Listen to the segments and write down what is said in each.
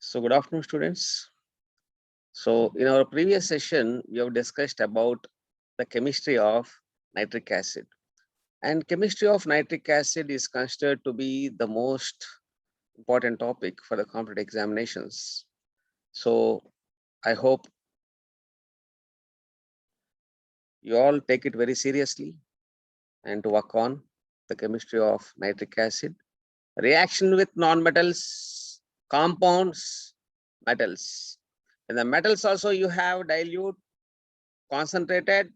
So good afternoon, students. So in our previous session, we have discussed about the chemistry of nitric acid. And chemistry of nitric acid is considered to be the most important topic for the competitive examinations. So I hope you all take it very seriously and to work on the chemistry of nitric acid. Reaction with non-metals, compounds, metals. In the metals also you have dilute, concentrated,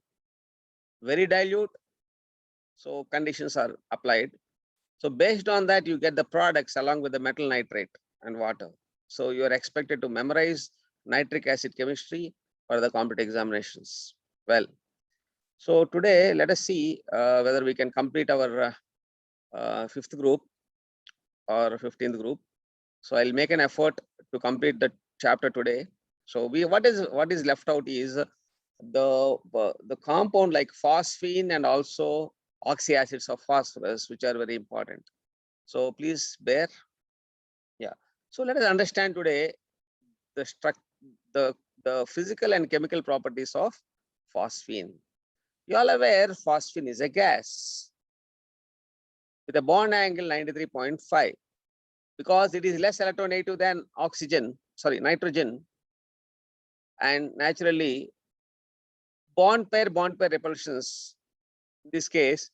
very dilute. So conditions are applied. So based on that, you get the products along with the metal nitrate and water. So you are expected to memorize nitric acid chemistry for the competitive examinations. Well, so today let us see whether we can complete our fifth group or 15th group. So I'll make an effort to complete the chapter today. So what is left out is the compound like phosphine and also oxyacids of phosphorus, which are very important. So please bear. Yeah. So let us understand today the physical and chemical properties of phosphine. You all aware phosphine is a gas with a bond angle 93.5 because it is less electronegative than nitrogen, and naturally bond pair repulsions in this case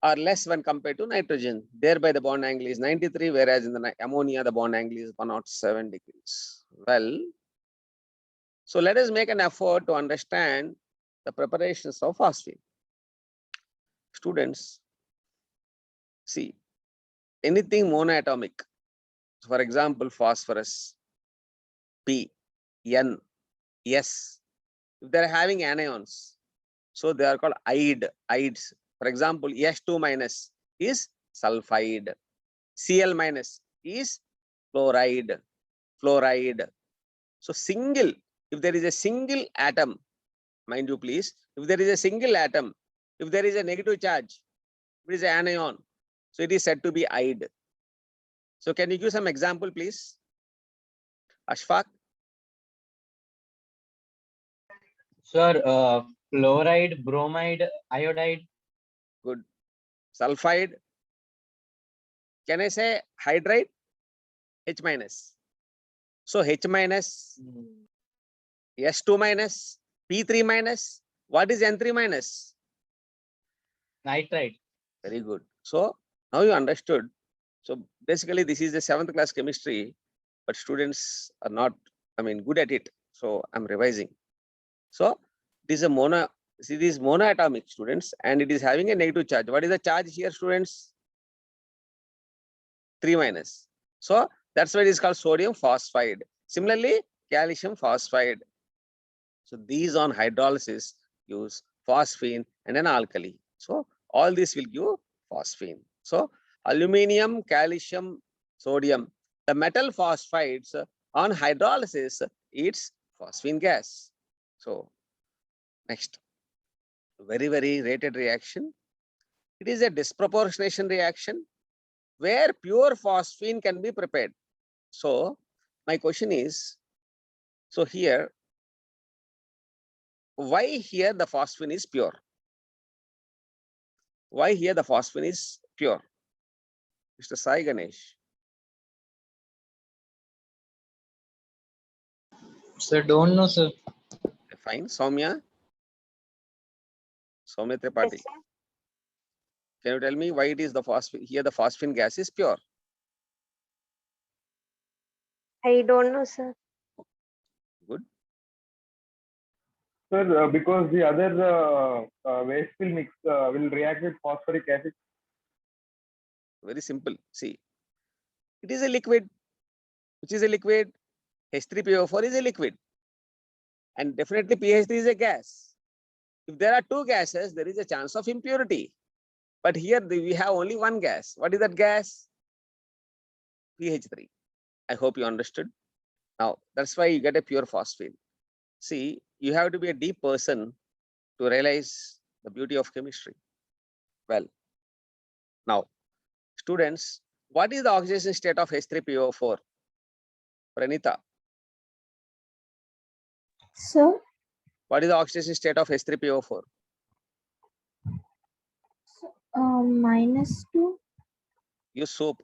are less when compared to nitrogen. Thereby the bond angle is 93, whereas in the ammonia the bond angle is 107 degrees. Well, so let us make an effort to understand the preparations of phosphine. Students, see, anything monoatomic, for example, phosphorus, P, N, S, if they are having anions, so they are called ides. For example, S2 minus is sulfide, Cl minus is fluoride. So if there is a single atom, mind you please, if there is a single atom, if there is a negative charge, it is an anion, so it is said to be ide. So can you give some example, please? Ashfaq? Sir, fluoride, bromide, iodide. Good. Sulfide? Can I say hydride? H minus. So H minus, S2 minus, P3 minus. What is N3 minus? Nitride. Very good. So now you understood. So basically this is the 7th class chemistry, but students are not, good at it. So I'm revising. So this is monoatomic, students, and it is having a negative charge. What is the charge here, students? 3 minus. So that's why it is called sodium phosphide. Similarly, calcium phosphide. So these on hydrolysis use phosphine and an alkali. So all this will give phosphine. So aluminum, calcium, sodium, the metal phosphides on hydrolysis, it's phosphine gas. So next, very, very rated reaction. It is a disproportionation reaction where pure phosphine can be prepared. So my question is, so here, why here the phosphine is pure? Why here the phosphine is pure? Mr. Sai Ganesh. Sir, don't know, sir. Fine. Soumya Tripathi. Yes, sir. Can you tell me why it is the phosphine? Here the phosphine gas is pure. I don't know, sir. Good. Sir, because the other waste will react with phosphoric acid. Very simple. See, it is a liquid. Which is a liquid? H3PO4 is a liquid. And definitely pH3 is a gas. If there are two gases, there is a chance of impurity. But here we have only one gas. What is that gas? pH3. I hope you understood. Now, that's why you get a pure phosphine. See, you have to be a deep person to realize the beauty of chemistry. Well, now, students, what is the oxidation state of H3PO4? Pranita, So, what is the oxidation state of H3PO4? -2. Use soap.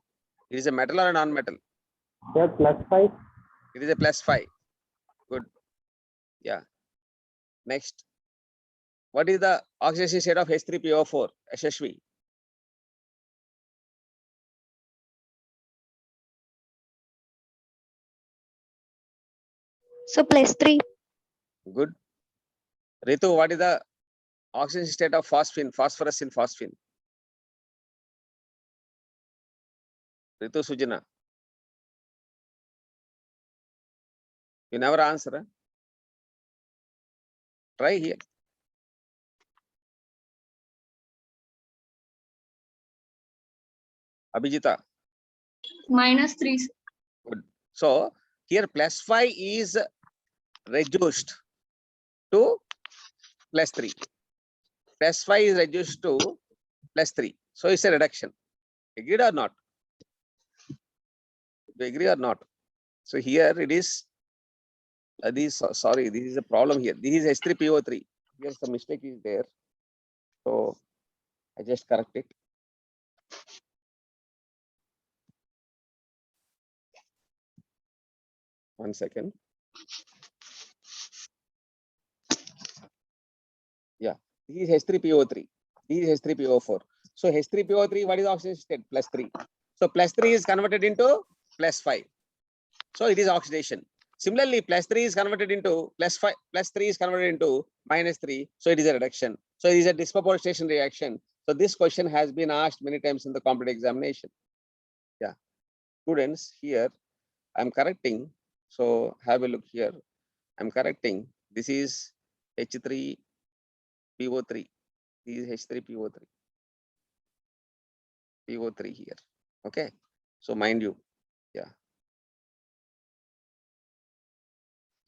It is a metal or a non-metal? Sir, +5. It is a +5. Good. Yeah. Next. What is the oxidation state of H3PO4? Yashashvi. So +3. Good. Ritu, what is the oxidation state of phosphorus in phosphine? Ritu Sujana. You never answer. Huh? Try here. Abhijita. -3. Good. So here +5 is reduced to +3. +5 is reduced to +3. So it's a reduction. Agreed or not? Do you agree or not? So here it is. Sorry, this is a problem here. This is H3PO3. Here some mistake is there. So I just correct it. One second. Yeah, this is H3PO3. This is H3PO4. So H3PO3, what is the oxidation state? +3. So +3 is converted into +5. So it is oxidation. Similarly, +3 is converted into +5. +3 is converted into -3. So it is a reduction. So it is a disproportionation reaction. So this question has been asked many times in the competitive examination. Yeah, students, here I'm correcting. So have a look here. I'm correcting. This is H3PO3. This is H3PO3. PO3 here. Okay. So mind you, yeah.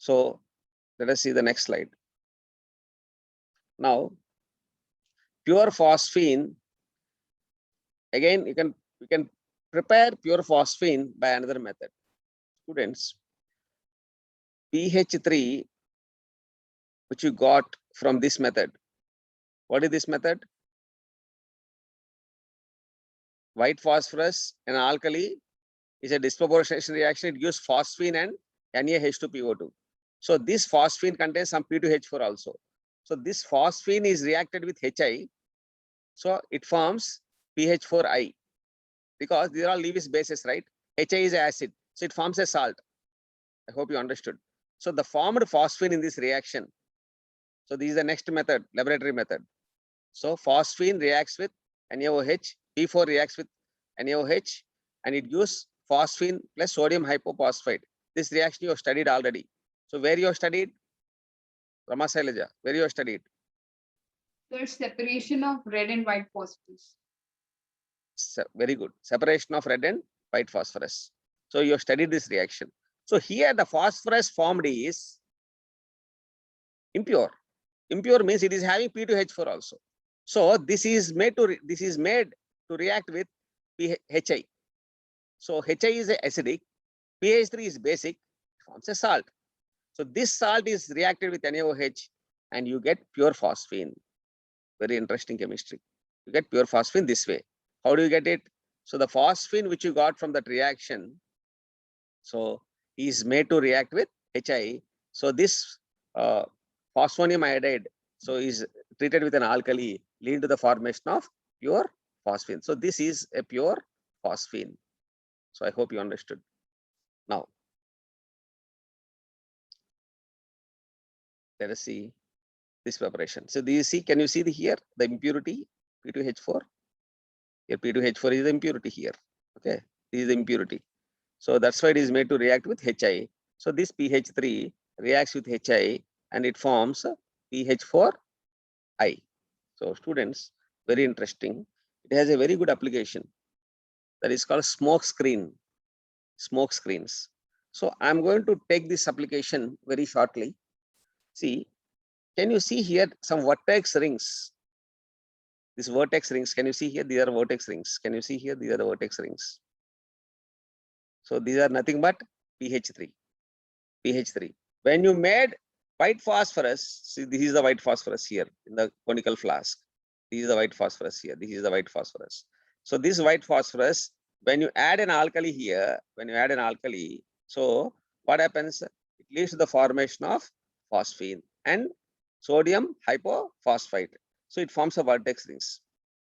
So let us see the next slide. Now, pure phosphine. Again, you can prepare pure phosphine by another method. Students, PH3, which you got from this method. What is this method? White phosphorus and alkali is a disproportionation reaction. It gives phosphine and NaH2PO2. So this phosphine contains some P2H4 also. So this phosphine is reacted with Hi. So it forms PH4I because these are all Lewis bases, right? Hi is acid. So it forms a salt. I hope you understood. So the formed phosphine in this reaction. So this is the next method, laboratory method. So phosphine reacts with NaOH, P4 reacts with NaOH, and it gives phosphine plus sodium hypophosphate. This reaction you have studied already. So where you have studied? Rama Sailaja, where you have studied? There's separation of red and white phosphorus. Very good. Separation of red and white phosphorus. So you have studied this reaction. So here the phosphorus formed is impure. Impure means it is having P2H4 also. So this is made to react with Hi. So Hi is acidic, PH3 is basic, forms a salt. So this salt is reacted with NaOH and you get pure phosphine. Very interesting chemistry. You get pure phosphine this way. How do you get it? So the phosphine which you got from that reaction, so is made to react with Hi. So this phosphonium iodide, so is treated with an alkali, leading to the formation of pure phosphine. So this is a pure phosphine. So I hope you understood. Now, let us see this preparation. So do you see, can you see here the impurity P2H4? Here P2H4 is the impurity here. Okay, this is the impurity. So that's why it is made to react with Hi. So this PH3 reacts with Hi and it forms PH4I. So students, very interesting. It has a very good application that is called smoke screen. Smoke screens. So I'm going to take this application very shortly. See, can you see here some vertex rings? These vertex rings, can you see here? These are vertex rings. Can you see here? These are the vertex rings. So these are nothing but pH3. pH3. When you made white phosphorus, see this is the white phosphorus here in the conical flask. This is the white phosphorus here. This is the white phosphorus. So this white phosphorus, when you add an alkali here, so what happens? It leads to the formation of phosphine and sodium hypophosphite. So it forms a vertex rings.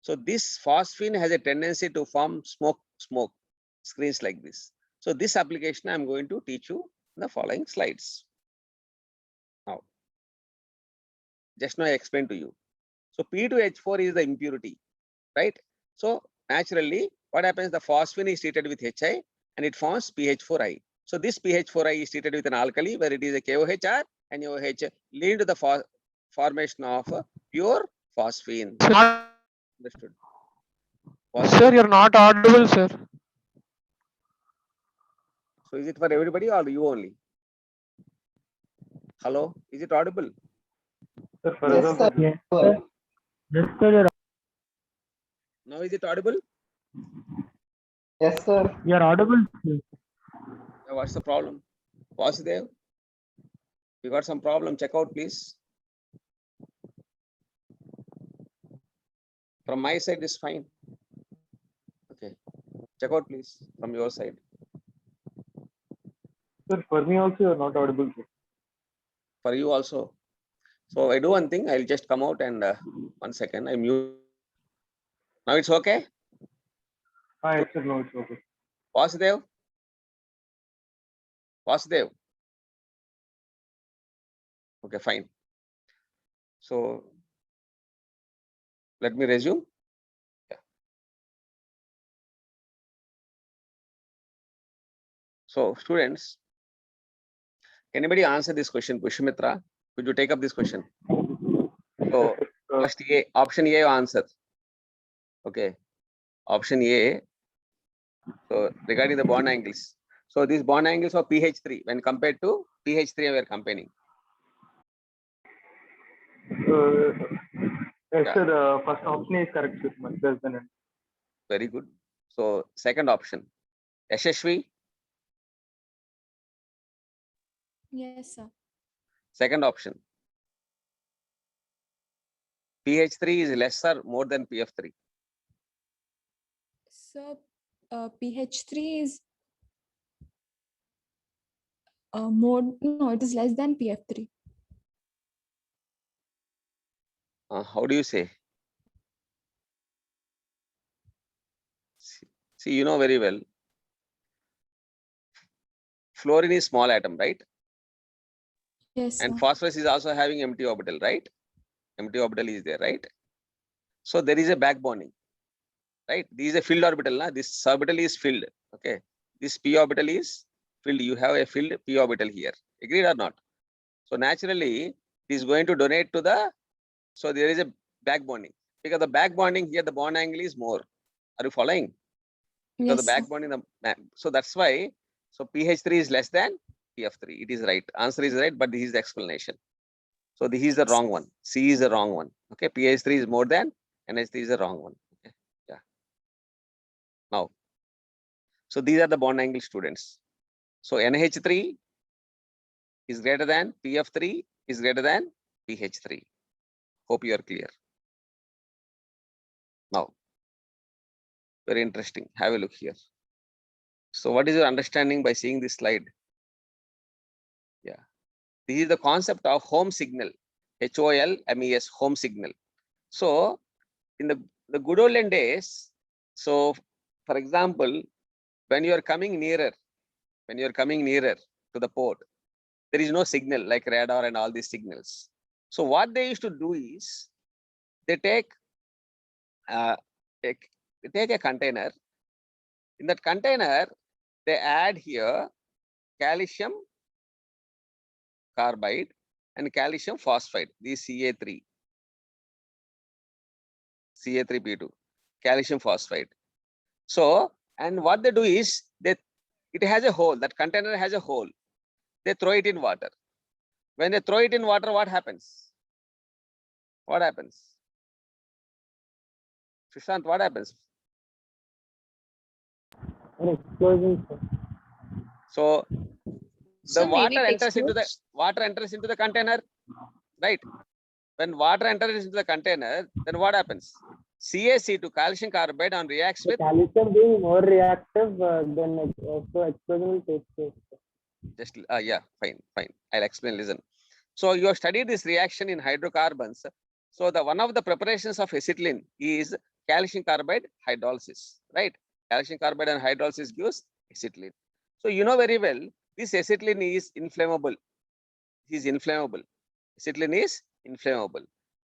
So this phosphine has a tendency to form smoke screens like this. So this application I'm going to teach you in the following slides. Now, just now I explained to you. So P2H4 is the impurity, right? So naturally, what happens? The phosphine is treated with Hi and it forms PH4I. So this PH4I is treated with an alkali where it is a KOH and OH leading to the formation of pure phosphine. Understood? Sir, you're not audible, sir. So is it for everybody or you only? Hello, is it audible? Sir, for Yes, example, sir. Yes, sir. Now is it audible? Yes, sir. You are audible. Yeah, what's the problem? Vasudev, you got some problem, check out please. From my side is fine. Okay, check out please from your side. Sir, for me also you are not audible. Sir. For you also. So I do one thing, I'll just come out and 1 second, I mute. Now it's okay? Yes, sir, no, it's okay. Vasudev? Vasudev? Okay, fine. So let me resume. Yeah. So students, can anybody answer this question? Pushmitra, could you take up this question? So first A, option A answer. Okay, option A. So regarding the bond angles. So these bond angles of pH3 when compared to pH3 we are comparing. Yes, Yeah. sir, first option is correct, sir. Much less than it. Very good. So second option. Yashashvi, Yes, sir. second option. pH3 is lesser more than PF3. So pH3 is more, no, it is less than PF3. How do you say? See, you know very well. Fluorine is small atom, right? Yes, And sir. phosphorus is also having empty orbital, right? Empty orbital is there, right? So there is a back bonding, right? This is a filled orbital. Na? This orbital is filled. Okay. This p orbital is filled. You have a filled p orbital here. Agreed or not? So naturally, it is going to donate to the. So there is a back bonding because the back bonding here, the bond angle is more. Are you following? Because Yes, the back sir. bonding, so that's why. So pH3 is less than PF3. It is right. Answer is right, but this is the explanation. So this is the wrong one. C is the wrong one. Okay, pH3 is more than NH3 is the wrong one. Okay, yeah. Now, so these are the bond angle students. So NH3 is greater than PF3 is greater than PH3. Hope you are clear. Now, very interesting. Have a look here. So what is your understanding by seeing this slide? Yeah. This is the concept of home signal. HOLMES, home signal. So in the good olden days, so for example, when you are coming nearer to the port, there is no signal like radar and all these signals. So what they used to do is they take a container. In that container, they add here calcium carbide and calcium phosphide, these Ca3P2, calcium phosphide. So, and what they do is it has a hole, that container has a hole. They throw it in water. When they throw it in water, what happens? What happens? Sushant, what happens? An explosion, sir. So the water enters into the container, right? When water enters into the container, then what happens? CaC2, calcium carbide, on reacts with calcium being more reactive than so explosion will take place. just yeah, fine. I'll explain. Listen. So you have studied this reaction in hydrocarbons. So the one of the preparations of acetylene is calcium carbide hydrolysis, right? Calcium carbide and hydrolysis gives acetylene. So you know very well this acetylene is inflammable. Acetylene is inflammable.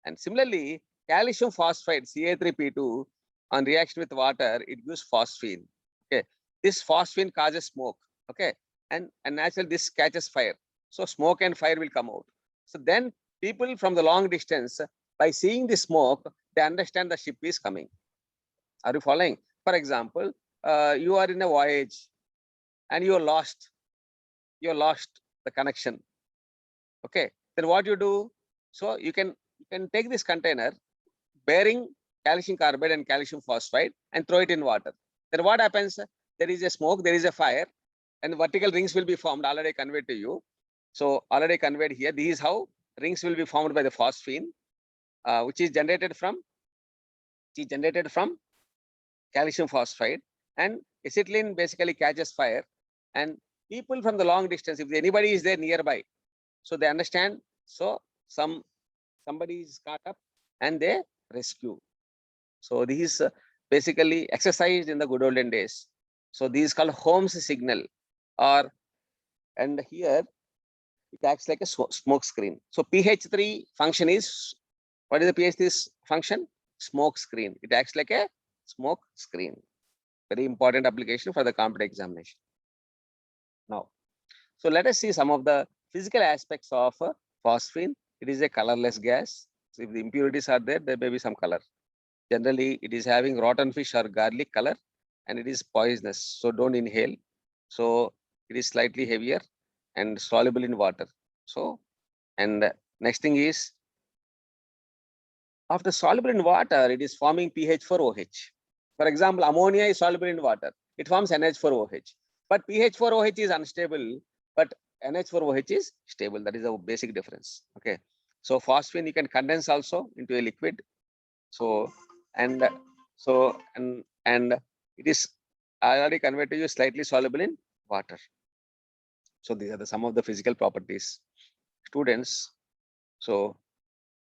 And similarly, calcium phosphide Ca3P2 on reaction with water, it gives phosphine. Okay, this phosphine causes smoke. Okay, and naturally this catches fire. So smoke and fire will come out. So then people from the long distance, by seeing the smoke, they understand the ship is coming. Are you following? For example, you are in a voyage and you are lost. You lost the connection. Okay, then what you do? So you can take this container bearing calcium carbide and calcium phosphide and throw it in water. Then what happens? There is a smoke, there is a fire, and vertical rings will be formed. Already conveyed to you. So already conveyed here. This is how rings will be formed by the phosphine, which is generated from calcium phosphide, and acetylene basically catches fire. And people from the long distance, if anybody is there nearby, so they understand. So somebody is caught up and they rescue. So this is basically exercised in the good olden days. So this is called Holmes signal, and here it acts like a smoke screen. So pH3 function is, what is the pH3 function? Smoke screen. It acts like a smoke screen. Very important application for the competitive examination. Now, so let us see some of the physical aspects of phosphine. It is a colorless gas. So if the impurities are there, there may be some color. Generally, it is having rotten fish or garlic color, and it is poisonous. So don't inhale. So it is slightly heavier and soluble in water. So, and next thing is, after soluble in water, it is forming pH4OH. For example, ammonia is soluble in water. It forms NH4OH. But pH4OH is unstable, but NH4OH is stable. That is a basic difference. Okay. So phosphine you can condense also into a liquid. So and it is, I already conveyed to you, slightly soluble in water. So these are some of the physical properties. Students, so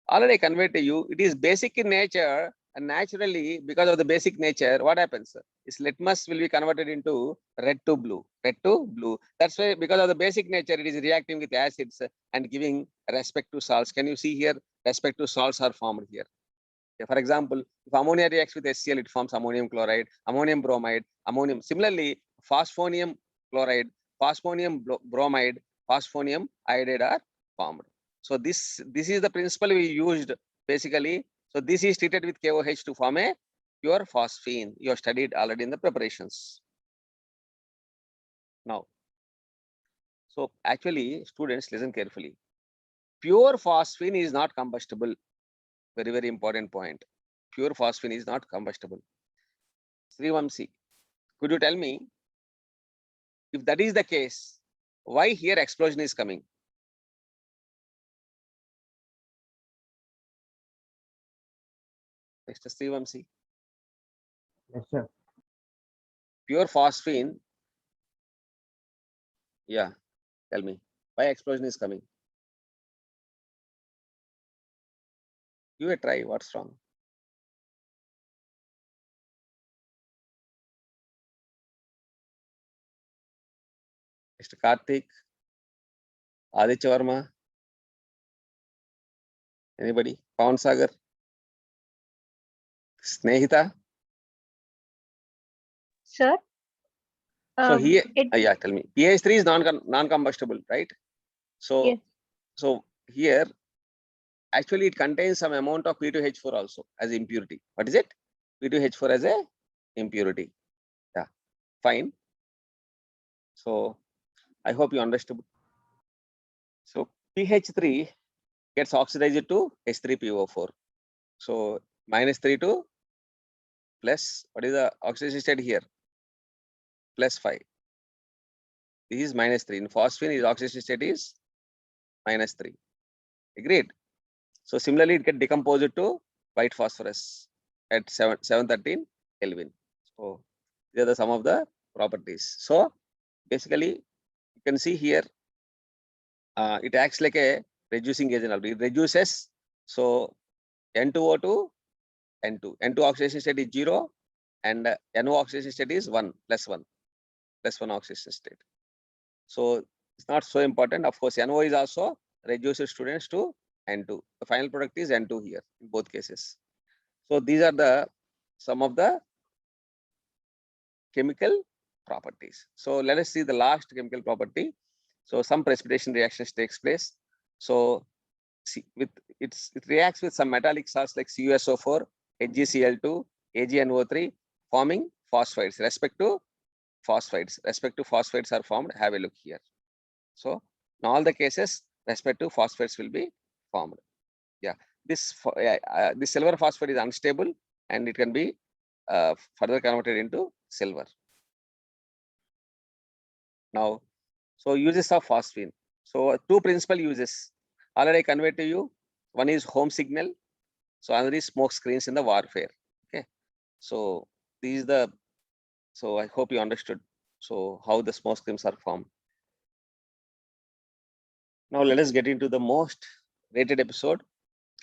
already conveyed to you, it is basic in nature, and naturally, because of the basic nature, what happens? Is litmus will be converted into red to blue. That's why, because of the basic nature, it is reacting with acids and giving respect to salts. Can you see here? Respect to salts are formed here. For example, if ammonia reacts with HCl, it forms ammonium chloride, ammonium bromide, ammonium. Similarly, phosphonium chloride, phosphonium bromide, phosphonium iodide are formed. So this is the principle we used basically. So this is treated with KOH to form a pure phosphine. You have studied already in the preparations. Now, so actually, students, listen carefully. Pure phosphine is not combustible. Very, very important point. Pure phosphine is not combustible. Srivamsi, could you tell me, if that is the case, why here explosion is coming? Mr. Srivamsi. Yes, sir. Pure phosphine. Yeah, tell me, why explosion is coming? Give a try, what's wrong? Mr. Karthik, Aditya Verma, anybody? Pawan Sagar, Snehita? Sir? So here, It, yeah, tell me. pH3 is non-combustible, right? So, yes. so here, actually it contains some amount of P2H4 also as impurity. What is it? P2H4 as a impurity. Yeah, fine. So I hope you understood. So pH3 gets oxidized to H3PO4. So -3 to plus, what is the oxidation state here? +5. This is -3. In phosphine, its oxidation state is -3. Agreed? So similarly, it can decompose it to white phosphorus at 713 Kelvin. So these are the some of the properties. So basically, you can see here, it acts like a reducing agent. It reduces. So N2O to N2. N2 oxidation state is 0 and NO oxidation state is 1 plus 1 oxidation state. So it's not so important. Of course, NO is also reduces students to N2. The final product is N2 here in both cases. So these are the some of the chemical properties. So let us see the last chemical property. So some precipitation reactions takes place. So it reacts with some metallic salts like CuSO4, HgCl2, AgNO3, forming phosphides. Respective phosphides are formed. Have a look here. So in all the cases, respective phosphides will be formed. Yeah, this silver phosphide is unstable and it can be further converted into silver. Now, so uses of phosphine. So two principal uses. Already I conveyed to you. One is home signal. So another is smoke screens in the warfare. Okay. So these is the. So I hope you understood. So how the smoke screens are formed. Now let us get into the most rated episode,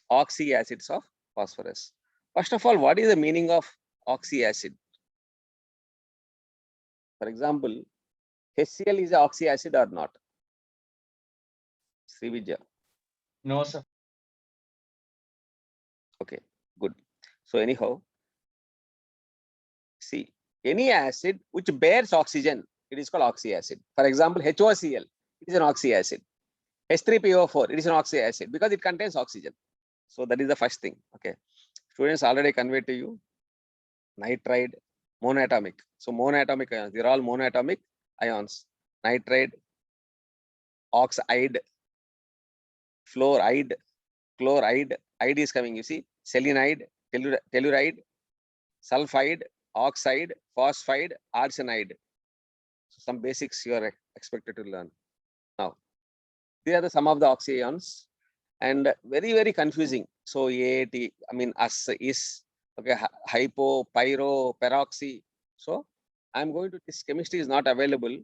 oxy acids of phosphorus. First of all, what is the meaning of oxy acid? For example, HCl is an oxy acid or not? Srividya. No, sir. Okay, good. So anyhow, see, any acid which bears oxygen, it is called oxy acid. For example, HOCl, it is an oxy acid. H3PO4, it is an oxy acid because it contains oxygen. So that is the first thing. Okay. Students already conveyed to you nitride, monoatomic. So monoatomic ions, they're all monoatomic ions. Nitride, oxide, fluoride, chloride, ide is coming, you see, selenide, telluride, sulfide, oxide, phosphide, arsenide. So some basics you are expected to learn. Now, these are the some of the oxy ions and very, very confusing. So AAT, I mean, us is, okay, hypo, pyro, peroxy. So I'm going to, this chemistry is not available,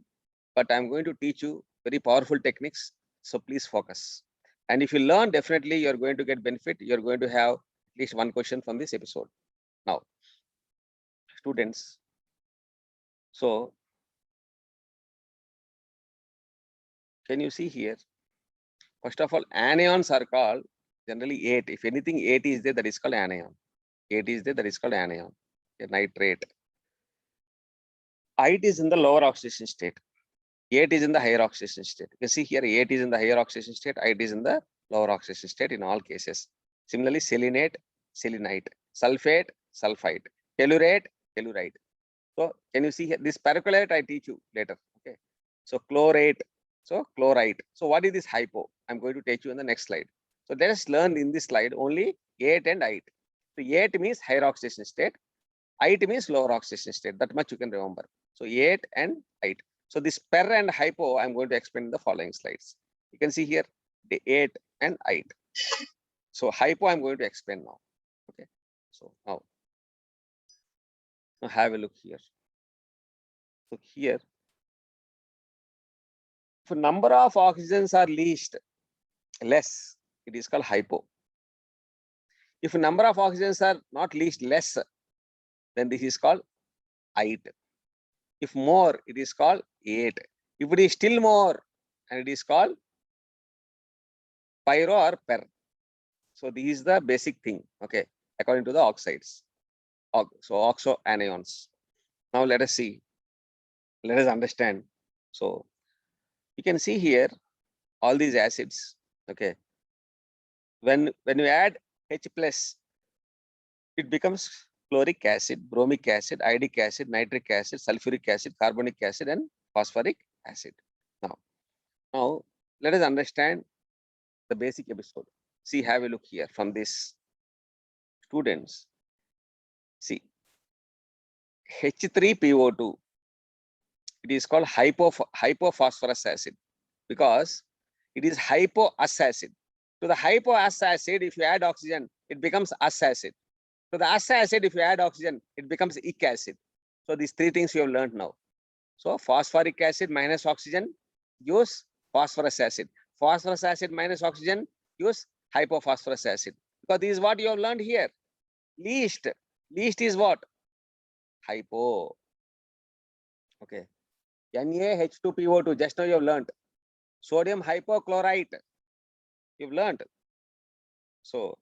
but I'm going to teach you very powerful techniques. So please focus. And if you learn, definitely you're going to get benefit. You're going to have at least one question from this episode. Now, students, so can you see here? First of all, anions are called generally 8. If anything 8 is there, that is called anion. 8 is there, that is called anion. Okay, nitrate. 8 is in the lower oxidation state. 8 is in the higher oxidation state. You can see here 8 is in the higher oxidation state, 8 is in the lower oxidation state in all cases. Similarly, selenate, selenite, sulfate, sulfide, tellurate, telluride. So can you see here this perchlorate I teach you later. Okay. So chlorate, so chloride. So what is this hypo? I'm going to teach you in the next slide. So let us learn in this slide only 8 and 8. So 8 means higher oxidation state, 8 means lower oxidation state. That much you can remember. So 8 and 8. So this per and hypo, I'm going to explain in the following slides. You can see here the 8 and 8. So hypo, I'm going to explain now. Okay. So now have a look here. So here, if number of oxygens are less, it is called hypo. If number of oxygens are not less, then this is called 8. If more, it is called 8. If it is still more, and it is called pyro or per. So this is the basic thing, okay, according to the oxides. So oxo anions. Now let us see. Let us understand. So you can see here all these acids, okay. When you add H plus, it becomes chloric acid, bromic acid, iodic acid, nitric acid, sulfuric acid, carbonic acid, and phosphoric acid. Now let us understand the basic episode. See, have a look here from this. Students, see, H3PO2, it is called hypophosphorus acid because it is hypous acid. To the hypous acid, if you add oxygen, it becomes us acid. To the us acid, if you add oxygen, it becomes ic acid. So these three things you have learned now. So phosphoric acid minus oxygen gives phosphorus acid. Phosphorus acid minus oxygen gives hypophosphorus acid. Because this is what you have learned here. Least is what? Hypo. Okay. NaH2PO2, just now you have learned. Sodium hypochlorite, you've learned. So,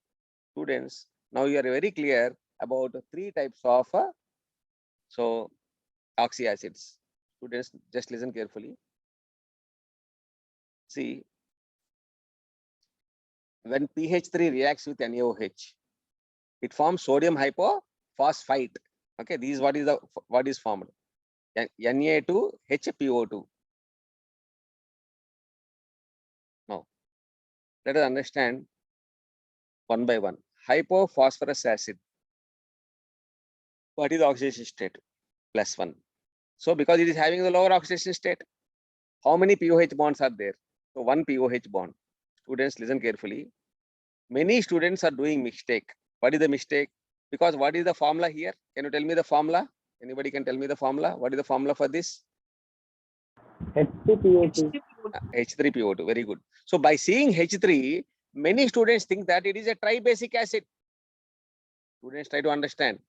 students, now you are very clear about three types of oxyacids. Students, just listen carefully. See, when pH3 reacts with NaOH, it forms sodium hypophosphite. Okay, this is what is formed. Na2HPO2. Now, let us understand one by one. Hypophosphorus acid. What is the oxidation state? +1. So because it is having the lower oxidation state, how many POH bonds are there? So one POH bond. Students, listen carefully. Many students are doing mistake. What is the mistake? Because what is the formula here? Can you tell me the formula? Anybody can tell me the formula? What is the formula for this? H2PO2. H3PO2. Very good. So by seeing H3, many students think that it is a tribasic acid. Students, try to understand.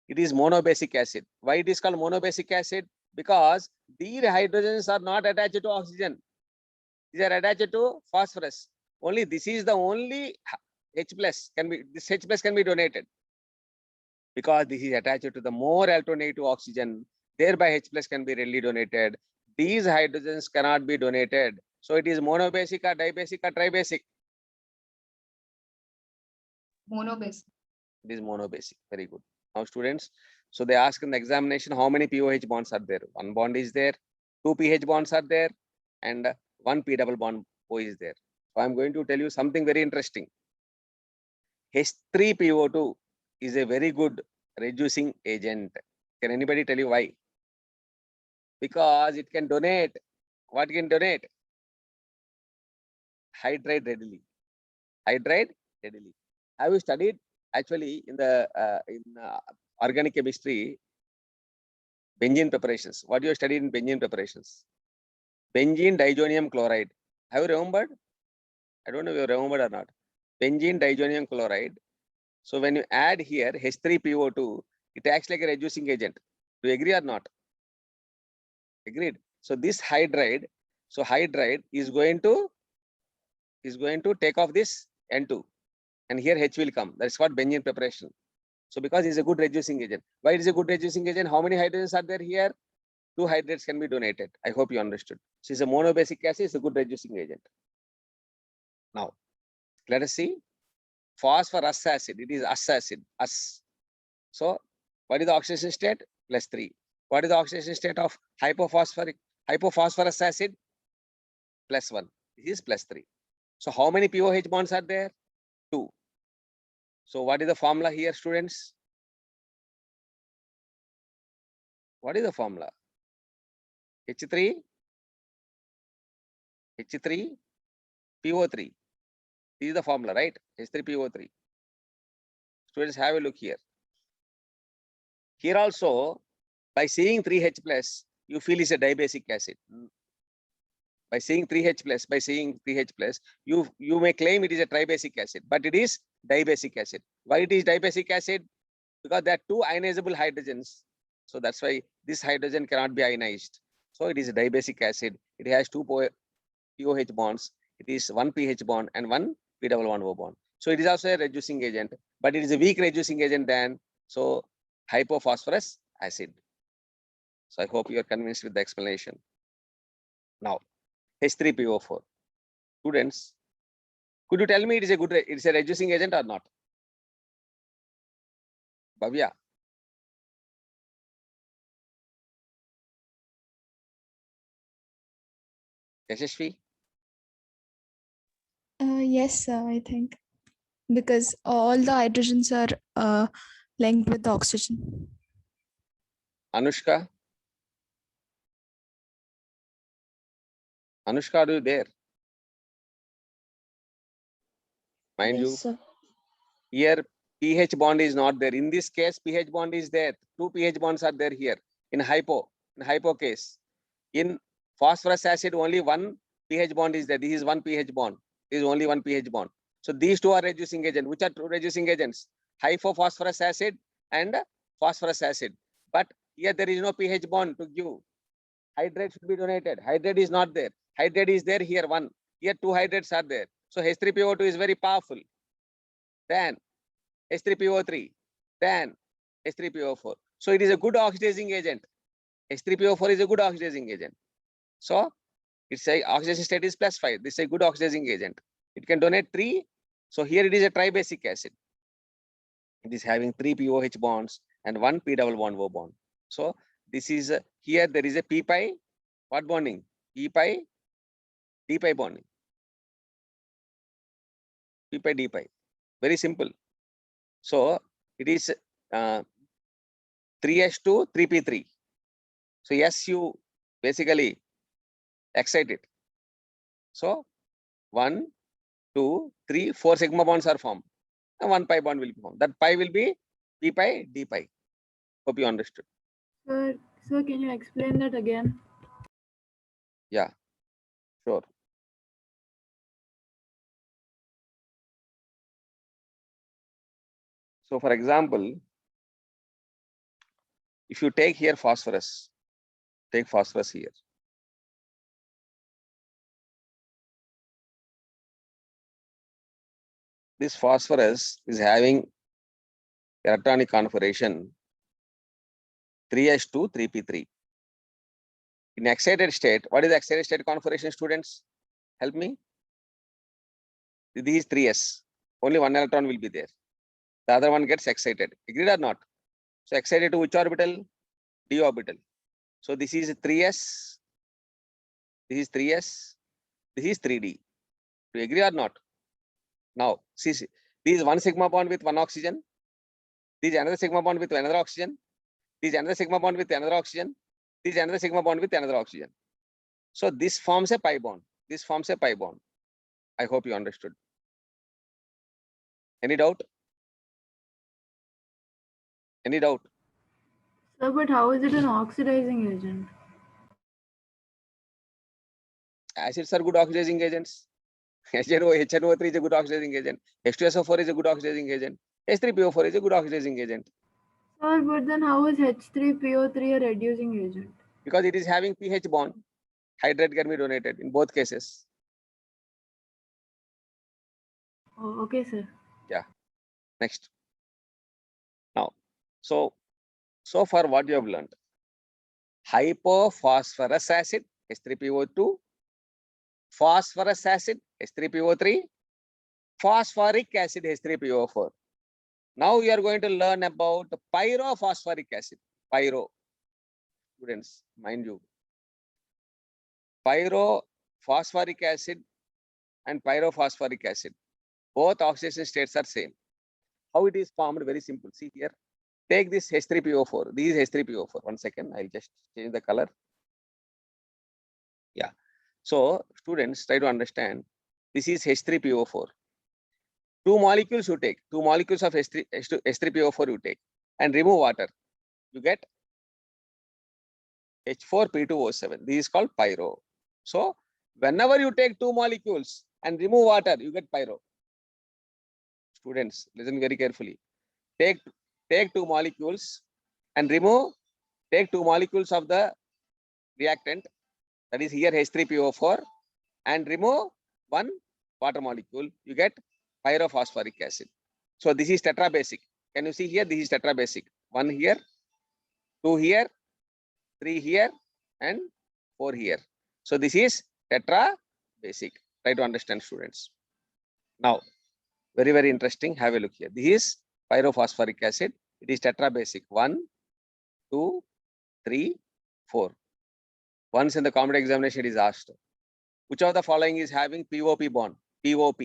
It is monobasic acid. Why it is called monobasic acid? Because these hydrogens are not attached to oxygen. These are attached to phosphorus. Only this is the only H plus this H plus can be donated. Because this is attached to the more alternative oxygen, thereby H plus can be readily donated. These hydrogens cannot be donated. So it is monobasic or dibasic or tribasic? Monobasic. It is monobasic. Very good. Now students, so they ask in the examination how many POH bonds are there. One bond is there, two PH bonds are there, and one P double bond O is there. So I'm going to tell you something very interesting. H3PO2 is a very good reducing agent. Can anybody tell you why? Because it can donate. What can donate? Hydride readily. Hydride readily. Have you studied actually in the organic chemistry benzene preparations? What you have studied in benzene preparations? Benzene diazonium chloride. Have you remembered? I don't know if you remembered or not. Benzene diazonium chloride. So when you add here H3PO2, it acts like a reducing agent. Do you agree or not? Agreed. So this hydride, hydride is going to take off this N2, and here H will come. That's what benzene preparation. So because it's a good reducing agent. Why it is a good reducing agent? How many hydrogens are there here? 2 hydrates can be donated. I hope you understood. So it's a monobasic acid, it's a good reducing agent. Now, let us see. Phosphorus acid, it is us acid, us. So what is the oxidation state? +3. What is the oxidation state of hypophosphorus acid? +1. This is +3. So how many POH bonds are there? 2. So what is the formula here, students? What is the formula? H3, PO3. This is the formula, right? H3PO3. Students, have a look here. Here also, by seeing 3H plus, you feel it's a dibasic acid. By seeing 3H plus, you may claim it is a tribasic acid, but it is dibasic acid. Why it is dibasic acid? Because there are 2 ionizable hydrogens. So that's why this hydrogen cannot be ionized. So it is a dibasic acid. It has 2 POH bonds. It is 1 pH bond and 1 P11O bond. So it is also a reducing agent, but it is a weak reducing agent than hypophosphorus acid. So I hope you are convinced with the explanation. Now, H3PO4. Students, could you tell me it is a reducing agent or not? Bhavya. Yashashvi. Yes, sir, I think. Because all the hydrogens are linked with the oxygen. Anushka. Anushka, are you there? Mind you, Yes, sir. here pH bond is not there. In this case, pH bond is there. Two pH bonds are there here in hypo case. In phosphorus acid, only one pH bond is there. This is one pH bond. This is only one pH bond. So these two are reducing agents. Which are two reducing agents? Hypophosphorus acid and phosphorus acid. But here there is no pH bond to give. Hydrate should be donated. Hydrate is not there. Hydrate is there here one. Here two hydrates are there. So H3PO2 is very powerful. Then H3PO3. Then H3PO4. So it is a good oxidizing agent. H3PO4 is a good oxidizing agent. So it's a oxidation state is +5. This is a good oxidizing agent. It can donate 3. So here it is a tribasic acid. It is having 3 POH bonds and 1 P double bond O bond. So this is here there is a P pi. What bonding? P pi D pi bonding. P pi D pi. Very simple. So it is 3s2 3p3. So yes, you basically excite it. So 1, 2, 3, 4 sigma bonds are formed. And 1 pi bond will be formed. That pi will be P pi D pi. Hope you understood. Sir, can you explain that again? Yeah, sure. So for example, if you take here phosphorus, take phosphorus here. This phosphorus is having electronic configuration 3s2 3p3. In excited state, what is the excited state configuration, students? Help me. This is 3s. Only one electron will be there. The other one gets excited. Agreed or not? So excited to which orbital? D orbital. So this is 3s. This is 3s. This is 3d. Do you agree or not? Now, see, this is one sigma bond with one oxygen. This is another sigma bond with another oxygen. This is another sigma bond with another oxygen. This is another sigma bond with another oxygen. So this forms a pi bond. This forms a pi bond. I hope you understood. Any doubt? Any doubt? Sir, but how is it an oxidizing agent? Acids are good oxidizing agents. HNO3 is a good oxidizing agent. H2SO4 is a good oxidizing agent. H3PO4 is a good oxidizing agent. Sir, but then how is H3PO3 a reducing agent? Because it is having pH bond. Hydrate can be donated in both cases. Oh, okay, sir. Yeah. Next. Now, so far what you have learned? Hypophosphorus acid, H3PO2, phosphorus acid, H3PO3, phosphoric acid, H3PO4. Now you are going to learn about pyrophosphoric acid. Pyro. Students, mind you. Pyrophosphoric acid and pyrophosphoric acid. Both oxidation states are same. How it is formed? Very simple. See here. Take this H3PO4. This is H3PO4. 1 second. I'll just change the color. Yeah. So students try to understand. This is H3PO4. 2 molecules you take. 2 molecules of H3PO4 you take and remove water. You get H4P2O7. This is called pyro. So whenever you take 2 molecules and remove water, you get pyro. Students, listen very carefully. Take 2 molecules and remove. Take 2 molecules of the reactant. That is here H3PO4 and remove 1 water molecule. You get pyrophosphoric acid. So this is tetrabasic. Can you see here? This is tetrabasic. 1 here, 2 here, 3 here, and 4 here. So this is tetrabasic. Try to understand, students. Now, very, very interesting. Have a look here. This is pyrophosphoric acid. It is tetrabasic. 1, 2, 3, 4. Once in the common examination, it is asked, which of the following is having POP bond? POP.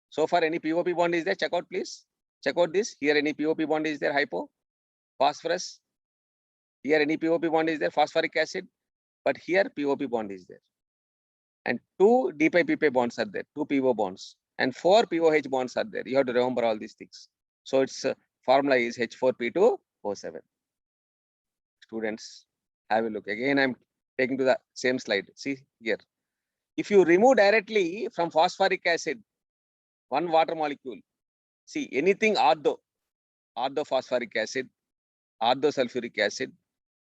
So far, any POP bond is there? Check out, please. Check out this. Here, any POP bond is there? Hypo, phosphorus. Here, any POP bond is there? Phosphoric acid. But here, POP bond is there. and 2 d pi pp bonds are there, 2 PO bonds, and 4 POH bonds are there. You have to remember all these things. So its formula is H4P2O7. Students, have a look. Again, I'm taking to the same slide. See here. If you remove directly from phosphoric acid one water molecule, see anything ortho phosphoric acid, ortho sulfuric acid,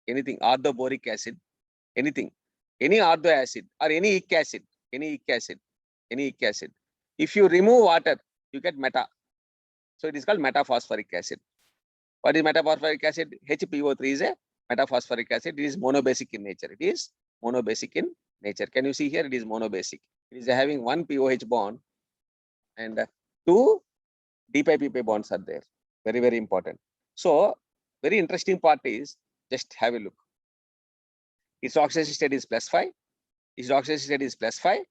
anything ortho boric acid, anything, any ortho acid or any ic acid, any ic acid. If you remove water, you get meta. So it is called metaphosphoric acid. What is metaphosphoric acid? HPO3 is a metaphosphoric acid. It is monobasic in nature. It is monobasic in nature. Can you see here? It is monobasic. It is having 1 POH bond and 2 d pi pp bonds are there. Very, very important. So very interesting part is, just have a look. Its oxidation state is +5. Its oxidation state is +5,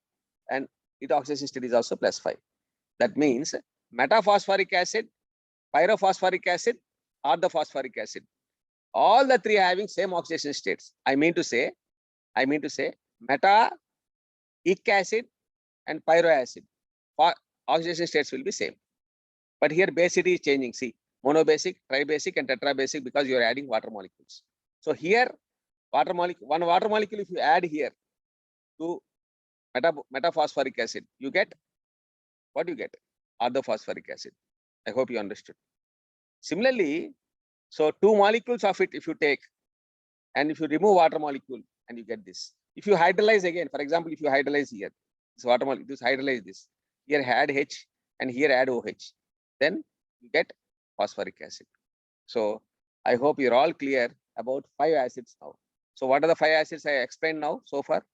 and its oxidation state is also +5. That means metaphosphoric acid, pyrophosphoric acid, or the phosphoric acid, all the three are having same oxidation states. I mean to say meta, ic acid, and pyro acid. Oxidation states will be same. But here basicity is changing. See, monobasic, tribasic, and tetrabasic, because you are adding water molecules. So here, water molecule, one water molecule, if you add here to metaphosphoric acid, you get what you get? Orthophosphoric acid. I hope you understood. Similarly, so 2 molecules of it, if you take, and if you remove water molecule, and you get this. If you hydrolyze again, for example, if you hydrolyze here, this water molecule, this hydrolyze this, here add H and here add OH, then you get phosphoric acid. So I hope you're all clear about 5 acids now. So what are the 5 acids I explained now so far?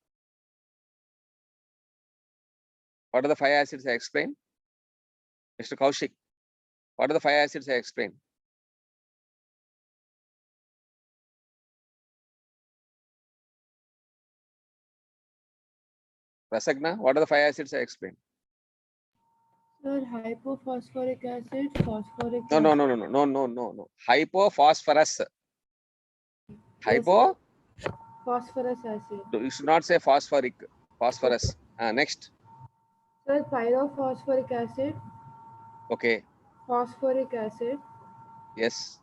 What are the 5 acids I explained? Mr. Kaushik, what are the 5 acids I explained? Rasagna, what are the 5 acids I explained? Sir, hypophosphoric acid, phosphoric No. acid. Hypophosphorus. Hypo, Phosphorus acid. you should not say phosphoric. Phosphorus. Next. Sir, pyrophosphoric acid, Okay. phosphoric acid. Yes.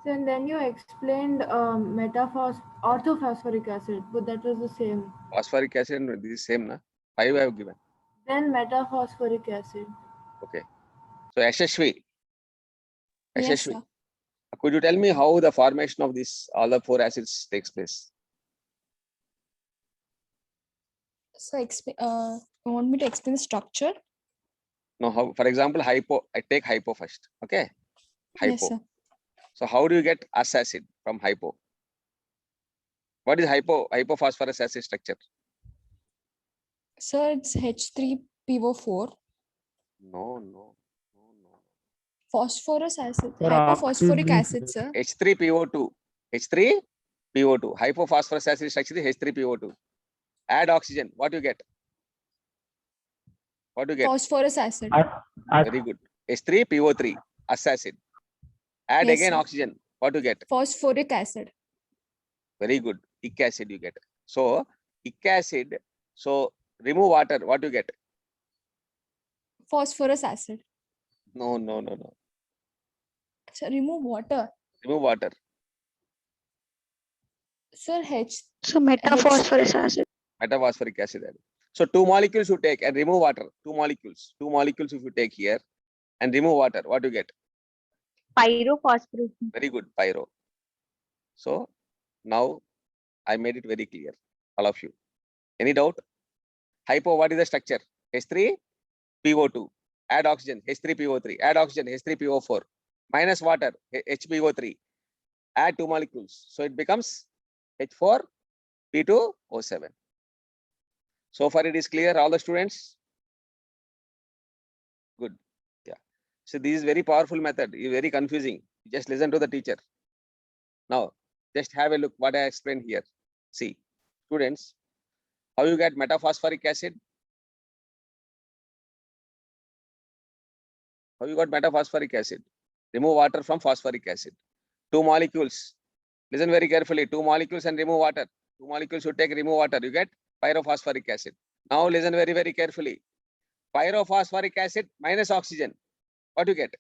So, and then you explained orthophosphoric acid, but that was the same. Phosphoric acid, this is same, na? 5 I have given. Then metaphosphoric acid. Okay. So Yashashvi. Yes, Yashashvi, sir. could you tell me how the formation of this all the 4 acids takes place? So, you want me to explain the structure? No, how, for example, hypo, I take hypo first. Okay. Hypo. Yes, sir. So how do you get us acid from hypo? What is hypophosphorus acid structure? Sir, it's H3PO4. No. Phosphorus acid, Sir, hypophosphoric oxygen- acid, sir. H3PO2. H3PO2. Hypophosphorus acid structure is H3PO2. Add oxygen. What you get? What do you get? Phosphorus acid. Very good. H3PO3. Us acid. Add Yes, again sir. oxygen. What do you get? Phosphoric acid. Very good. Ic acid you get. So ic acid. So remove water. What do you get? Phosphorus acid. No. So, remove water. Remove water. Sir, H. So metaphosphorus acid. Metaphosphoric acid. So 2 molecules you take and remove water. 2 molecules. 2 molecules if you take here and remove water. What do you get? Pyrophosphorus. Very good. Pyro. So now I made it very clear. All of you. Any doubt? Hypo, what is the structure? H3PO2. Add oxygen, H3PO3. Add oxygen, H3PO4. Minus water, HPO3. Add 2 molecules. So it becomes H4P2O7. So far it is clear, all the students? Good. Yeah. So this is very powerful method. It's very confusing. Just listen to the teacher. Now, just have a look what I explained here. See, students, how you get metaphosphoric acid? How you got metaphosphoric acid? Remove water from phosphoric acid. 2 molecules. Listen very carefully. 2 molecules and remove water. 2 molecules you take, remove water. You get pyrophosphoric acid. Now listen very, very carefully. Pyrophosphoric acid minus oxygen. What you get?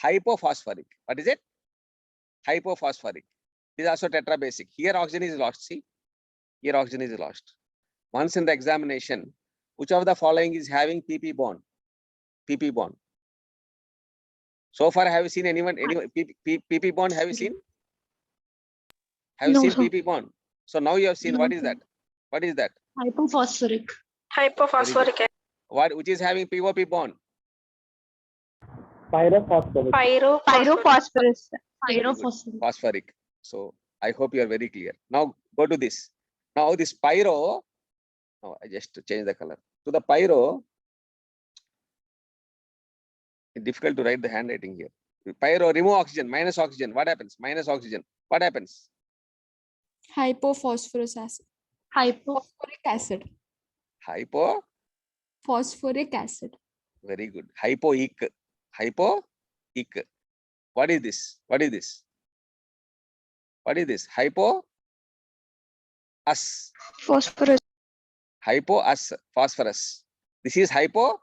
Hypophosphoric. What is it? Hypophosphoric. This is also tetrabasic. Here oxygen is lost. See, here oxygen is lost. Once in the examination, which of the following is having PP bond? PP bond. So far, have you seen anyone PP bond? Have you seen? Have you No, seen sir. PP bond? So now you have seen. No, What is sir. that? What is that? Hypophosphoric. Hypophosphoric What? Which is having POP bond? Pyrophosphoric. pyrophosphorus. Pyrophosphoric. Phosphoric. So I hope you are very clear. Now go to this. Now this pyro. No, I just change the color. To the pyro. It's difficult to write the handwriting here. Pyro, remove oxygen, minus oxygen. What happens? Minus oxygen. What happens? Hypophosphorus acid. Phosphoric acid. Hypo. Phosphoric acid. Very good. Hypoic. Hypoic. What is this? What is this? What is this? Hypo. Us. Phosphorus. Hypo us. Phosphorus. This is hypoic.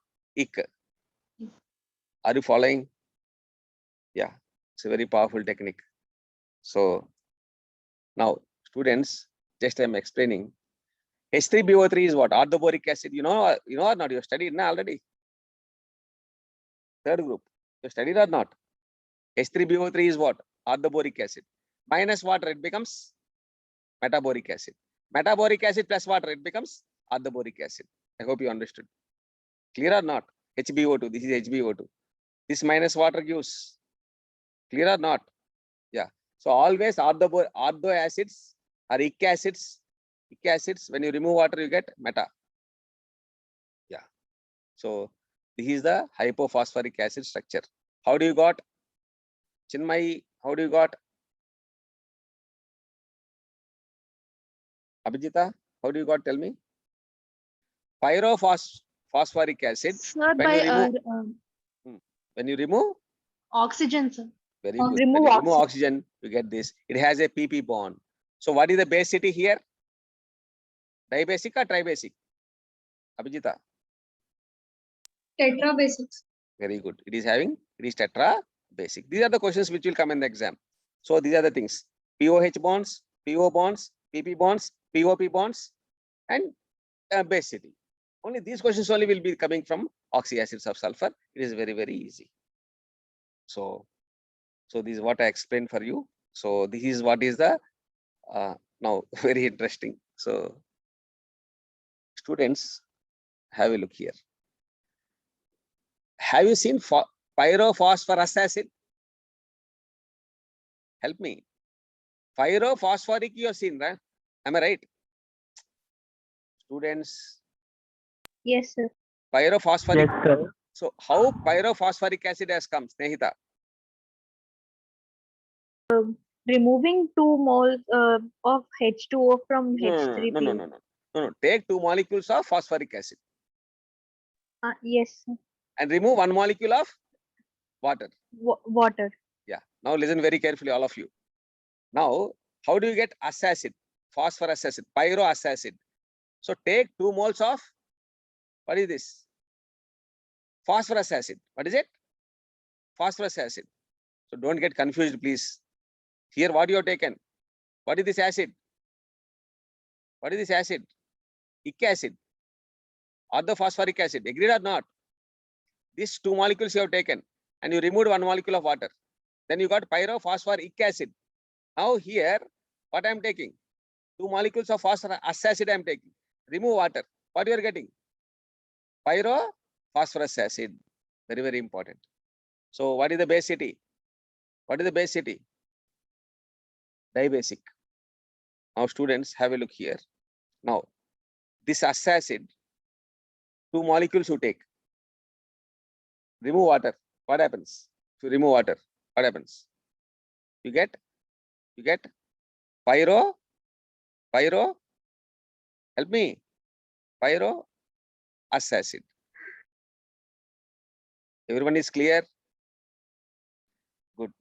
Are you following? Yeah, it's a very powerful technique. So now, students, just I'm explaining. H3BO3 is what? Orthoboric acid. You know or not? You studied na already. Third group. You studied or not? H3BO3 is what? Orthoboric acid. Minus water, it becomes metaboric acid. Metaboric acid plus water, it becomes orthoboric acid. I hope you understood. Clear or not? HbO2. This is HbO2. This minus water gives. Clear or not? Yeah. So always ortho acids or ic acids. Ic acids, when you remove water, you get meta. Yeah. So this is the hypophosphoric acid structure. How do you got? Chinmay, how do you got? Abhijita, how do you got? Tell me. Pyrophosphoric acid. Sir, When by you remove, when you remove, oxygen, sir. very good. When Remove you remove oxygen, you get this. It has a PP bond. So what is the basicity here? Dibasic or tribasic? Abhijita. Tetra basics. Very good. It is tetra basic. These are the questions which will come in the exam. So these are the things. POH bonds, PO bonds, PP bonds, POP bonds, and basicity. Only these questions only will be coming from oxy acids of sulfur. It is very, very easy. So this is what I explained for you. So this is what is the now very interesting. So students, have a look here. Have you seen pyrophosphorus acid? Help me. Pyrophosphoric you have seen, right? Am I right? Students. Yes, sir. Pyrophosphoric. Yes, sir. So how pyrophosphoric acid has come, Snehita? Removing 2 moles of H2O from H3PO. No. Take 2 molecules of phosphoric acid Yes, sir. and remove 1 molecule of water. Water. Yeah. Now listen very carefully, all of you. Now, how do you get us acid? Phosphorus acid, pyroas acid. So take 2 moles of, what is this? Phosphorus acid. What is it? Phosphorus acid. So don't get confused, please. Here, what you have taken? What is this acid? What is this acid? Ic acid. Orthophosphoric acid. Agreed or not? These 2 molecules you have taken and you removed 1 molecule of water. Then you got pyrophosphoric acid. Now here, what I am taking? 2 molecules of phosphorus acid I am taking. Remove water. What you are getting? Pyrophosphorus acid. Very, very important. So what is the basicity? What is the basicity? Dibasic. Now students, have a look here. Now this acid, 2 molecules you take. Remove water. What happens? If you remove water, what happens? You get pyro, help me, pyro acid. Everyone is clear? Good.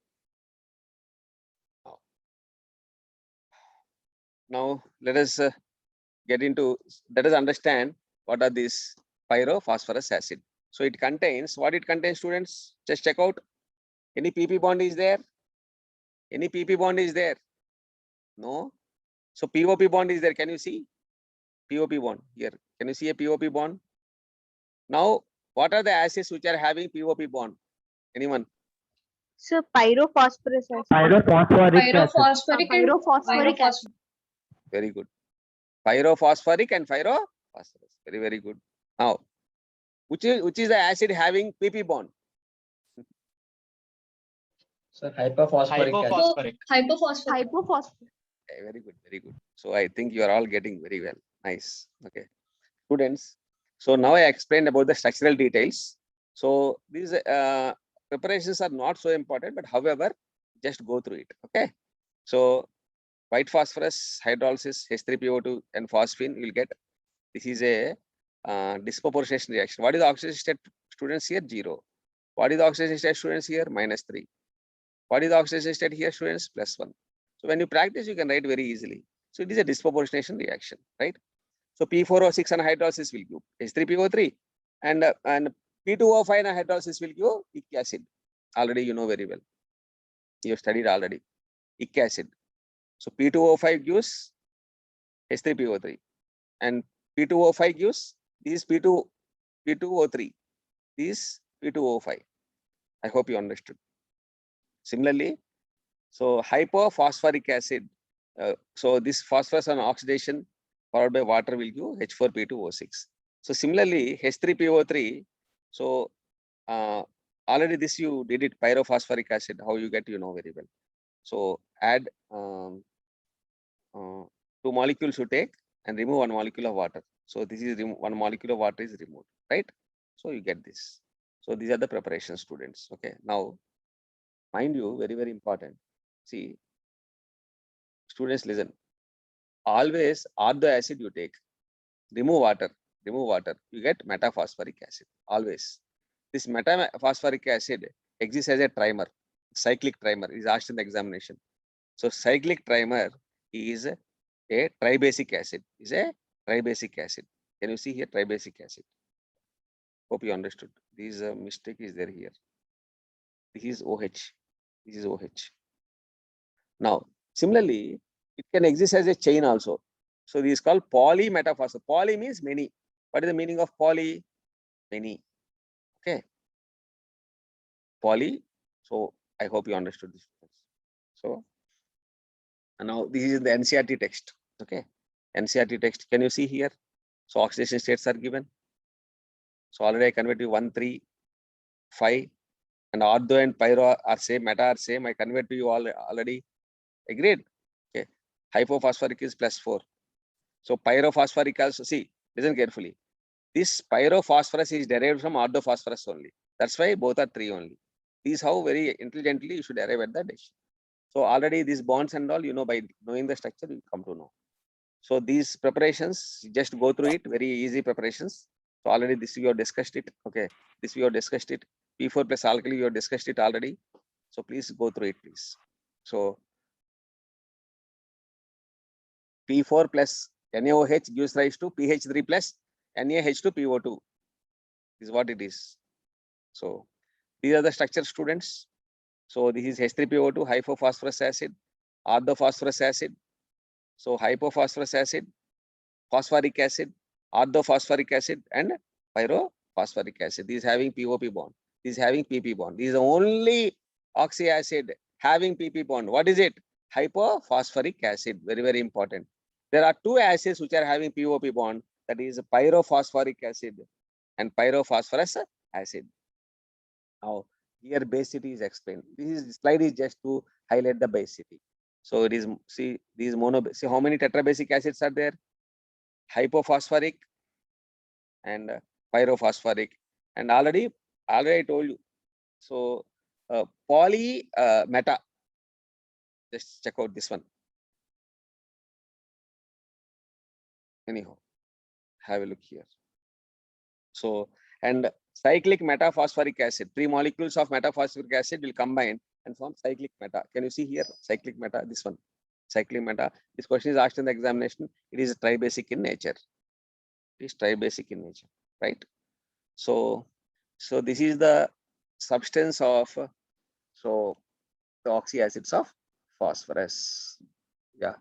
Now let us get into, let us understand what are these pyrophosphorus acid. So it contains, what it contains, students? Just check out. Any PP bond is there? Any PP bond is there? No. So POP bond is there. Can you see? POP bond here. Can you see a POP bond? Now, what are the acids which are having POP bond? Anyone? So pyrophosphorus acid. Pyrophosphoric acid. Pyrophosphoric and Pyrophosphoric acid. Very good. Pyrophosphoric and pyrophosphorus. Very, very good. Now, which is the acid having PP bond? Sir, hyperphosphoric acid. Hypophosphoric. Hypophosphorus. Okay, very good, very good. So I think you are all getting very well. Nice. Okay. Students. So now I explained about the structural details. So these preparations are not so important, but however, just go through it. Okay. So white phosphorus, hydrolysis, H3PO2 and phosphine you will get. This is a disproportionation reaction. What is the oxidation state, students here? 0. What is the oxidation state, students here? -3. What is the oxidation state here, students? +1. So when you practice, you can write very easily. So it is a disproportionation reaction, right? So P4O6 and hydrolysis will give H3PO3 and P2O5 and hydrolysis will give ic acid. Already you know very well. You have studied already. Ic acid. So P2O5 gives H3PO3 and P2O5 gives this P2O3. This P2O5. I hope you understood. Similarly, so hypophosphoric acid. So this phosphorus on oxidation followed by water will give H4P2O6. So similarly, H3PO3. So already this you did it, pyrophosphoric acid. How you get, you know very well. So add 2 molecules you take and remove 1 molecule of water. So this is 1 molecule of water is removed, right? So you get this. So these are the preparation, students. Okay. Now, mind you, very, very important. See, students, listen. Always ortho acid you take, remove water, you get metaphosphoric acid. Always. This metaphosphoric acid exists as a trimer, cyclic trimer is asked in the examination. So cyclic trimer is a tribasic acid, Can you see here tribasic acid? Hope you understood. This mistake is there here. This is OH. This is OH. Now, similarly, it can exist as a chain also. So this is called polymetaphosphorus. Poly means many. What is the meaning of poly? Many. Okay. Poly. So I hope you understood this. So and now this is the NCERT text. Okay. NCERT text. Can you see here? So oxidation states are given. So already I convert to 1, 3, 5. And ortho and pyro are same, meta are same. I convert to you all already. Agreed? Okay. Hypophosphoric is +4. So pyrophosphoric also, see, listen carefully. This pyrophosphorus is derived from orthophosphorus only. That's why both are 3 only. This is how very intelligently you should arrive at the decision. So already these bonds and all, you know, by knowing the structure, you come to know. So these preparations, just go through it, very easy preparations. So already this we have discussed it. Okay. This we have discussed it. P4 plus alkali, we have discussed it already. So please go through it, please. So P4 plus NaOH gives rise to PH3 plus NaH2PO2. This is what it is. So these are the structure, students. So this is H3PO2, hypophosphorus acid, orthophosphorus acid. So hypophosphorus acid, phosphoric acid, orthophosphoric acid, and pyrophosphoric acid. This is having POP bond. This is having PP bond. This is the only oxy acid having PP bond. What is it? Hypophosphoric acid. Very, very important. There are 2 acids which are having POP bond. That is pyrophosphoric acid and pyrophosphorus acid. Now, here basicity is explained. This slide is just to highlight the basicity. So it is, see, these see how many tetrabasic acids are there? Hypophosphoric and pyrophosphoric. And already I told you. So poly meta. Just check out this one. Anyhow, have a look here. So, and cyclic metaphosphoric acid, 3 molecules of metaphosphoric acid will combine and form cyclic meta. Can you see here? Cyclic meta, this one. cyclic meta. This question is asked in the examination. It is tribasic in nature. It is tribasic in nature, right? So this is the substance of the oxyacids of phosphorus. Yeah.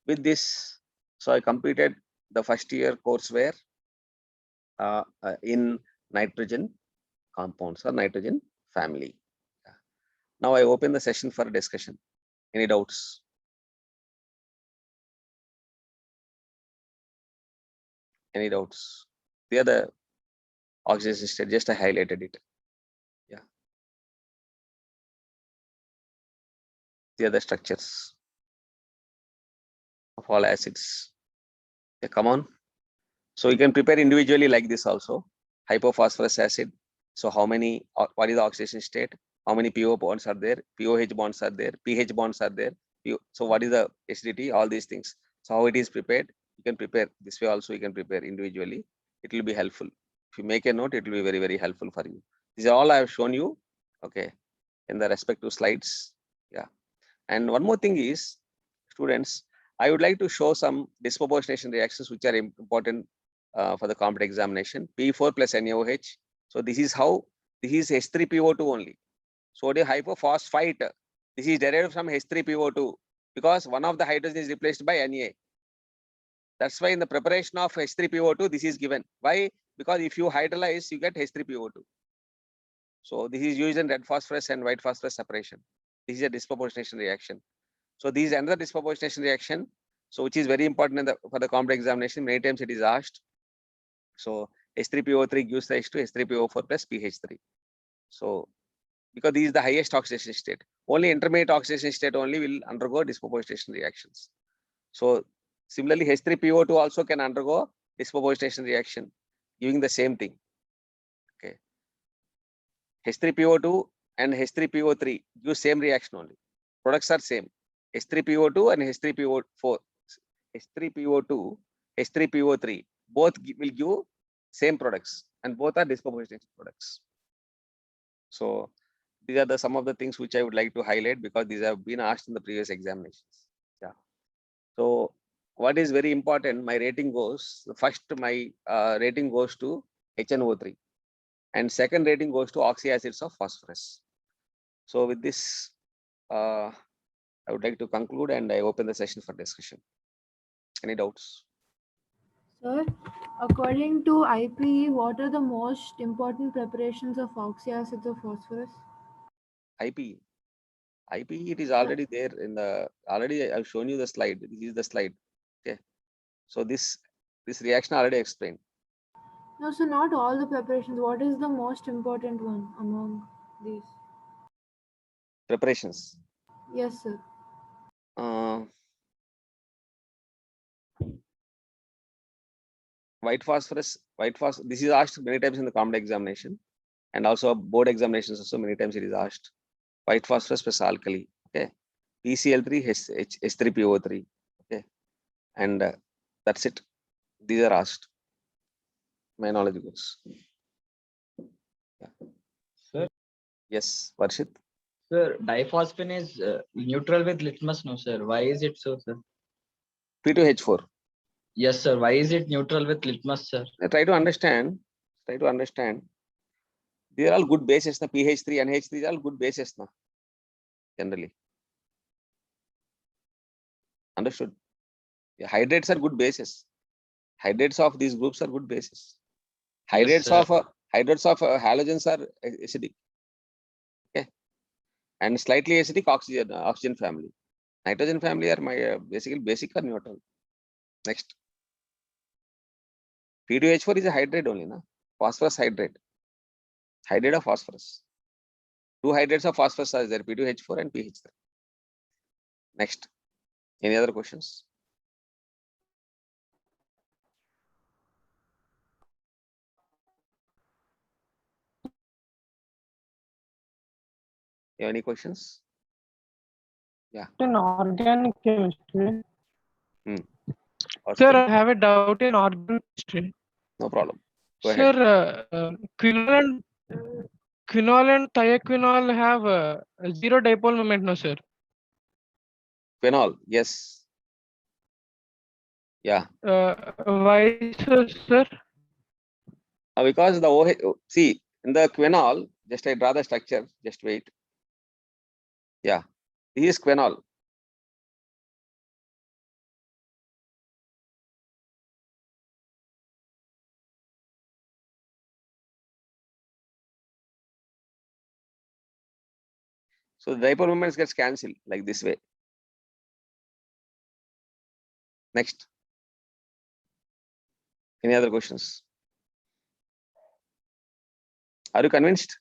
With this, so I completed the first year courseware in nitrogen compounds or nitrogen family. Yeah. Now I open the session for discussion. Any doubts? Any doubts? The other oxidation state, just I highlighted it. Yeah. The other structures of all acids. Yeah, come on. So you can prepare individually like this also. Hypophosphorus acid. So how many, what is the oxidation state? How many PO bonds are there? POH bonds are there? pH bonds are there? So what is the acidity? All these things. So how it is prepared? You can prepare this way also. You can prepare individually. It will be helpful. If you make a note, it will be very, very helpful for you. These are all I have shown you. Okay. In the respective slides. Yeah. And one more thing is, students, I would like to show some disproportionation reactions which are important for the competitive examination. P4 plus NaOH. So this is how, this is H3PO2 only. Sodium hypophosphite. This is derived from H3PO2 because one of the hydrogen is replaced by Na. That's why in the preparation of H3PO2, this is given. Why? Because if you hydrolyze, you get H3PO2. So this is used in red phosphorus and white phosphorus separation. This is a disproportionation reaction. So this is another disproportionation reaction. So which is very important for the competitive examination. Many times it is asked. So H3PO3 gives rise to H3PO4 plus PH3. So because this is the highest oxidation state. Only intermediate oxidation state only will undergo disproportionation reactions. So similarly, H3PO2 also can undergo disproportionation reaction, giving the same thing. Okay. H3PO2 and H3PO3 give same reaction only. Products are same. H3PO2 and H3PO4. H3PO2, H3PO3, both will give same products and both are disproportionate products. So these are some of the things which I would like to highlight because these have been asked in the previous examinations. Yeah. So what is very important, my rating goes, first my rating goes to HNO3 and second rating goes to oxyacids of phosphorus. So with this, I would like to conclude and I open the session for discussion. Any doubts? Sir, according to IPE, what are the most important preparations of oxyacids of phosphorus? IPE, it is already there in the, already I've shown you the slide. This is the slide. Okay. So this reaction already explained. No, so not all the preparations. What is the most important one among these? Preparations. Yes, sir. White phosphorus, this is asked many times in the competitive examination and also board examinations also many times it is asked. White phosphorus plus alkali. Okay. PCl3, H3PO3. Okay. And that's it. These are asked. My knowledge goes. Yeah. Sir? Yes, Varshit. Sir, diphosphine is neutral with litmus, no, sir. Why is it so, sir? P2H4. Yes, sir. Why is it neutral with litmus, sir? Try to understand. These are all good bases. The PH3 and H3 are all good bases now. Generally. Understood. Yeah, hydrates are good bases. Hydrates of these groups are good bases. Hydrates Yes, of halogens are acidic. Okay. And slightly acidic oxygen family. Nitrogen family are my basically basic or neutral. Next. P2H4 is a hydrate only, na? Phosphorus hydrate. Hydrate of phosphorus. Two hydrates of phosphorus are there, P2H4 and PH3. Next. Any other questions? You have any questions? Yeah. In organic chemistry. Sir, I have a doubt in organic chemistry. No problem. Go ahead. Sir, quinol and thiaquinol have zero dipole moment, no, sir? Quinol, yes. Yeah, Why so, sir? because the OH, see, in the quinol, just I draw the structure, just wait. Yeah, this is quinol. So the dipole moments gets cancelled like this way. Next. Any other questions? Are you convinced?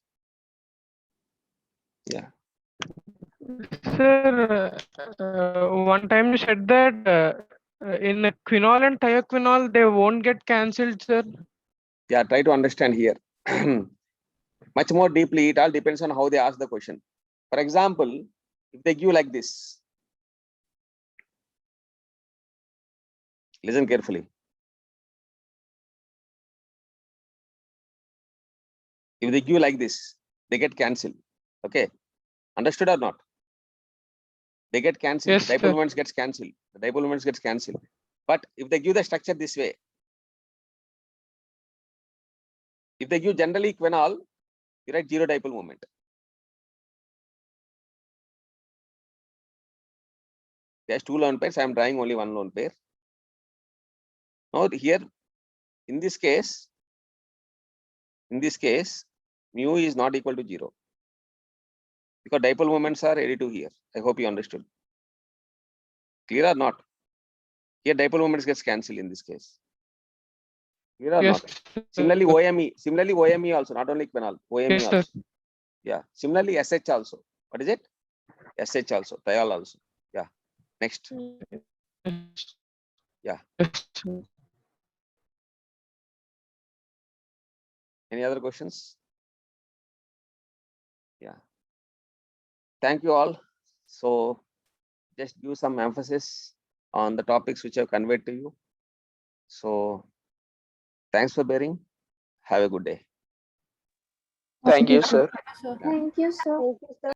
Yeah. Sir, one time you said that in a quinol and thioquinol, they won't get cancelled, sir. Yeah, try to understand here. Much more deeply, it all depends on how they ask the question. For example, if they give like this, listen carefully. If they give like this, they get cancelled. Okay, understood or not? They get cancelled. Yes, The dipole sir. moments gets cancelled. The dipole moments gets cancelled. But if they give the structure this way, if they give generally quinol, you write zero dipole moment. There's two lone pairs. I am drawing only one lone pair. Now here, in this case, mu is not equal to 0 because dipole moments are additive here. I hope you understood. Clear or not? Here dipole moments gets cancelled in this case. Clear or Yes. not? sir. Similarly, OME also, not only quinol, OME Yes, sir. also. Yeah. Similarly, SH also. What is it? SH also, thiol also. Yeah. Next. Yes. Yeah. Yes, sir. Any other questions? Yeah. Thank you all. So just give some emphasis on the topics which I've conveyed to you. So thanks for bearing. Have a good day. Thank you, sir. Sir. Thank you, sir.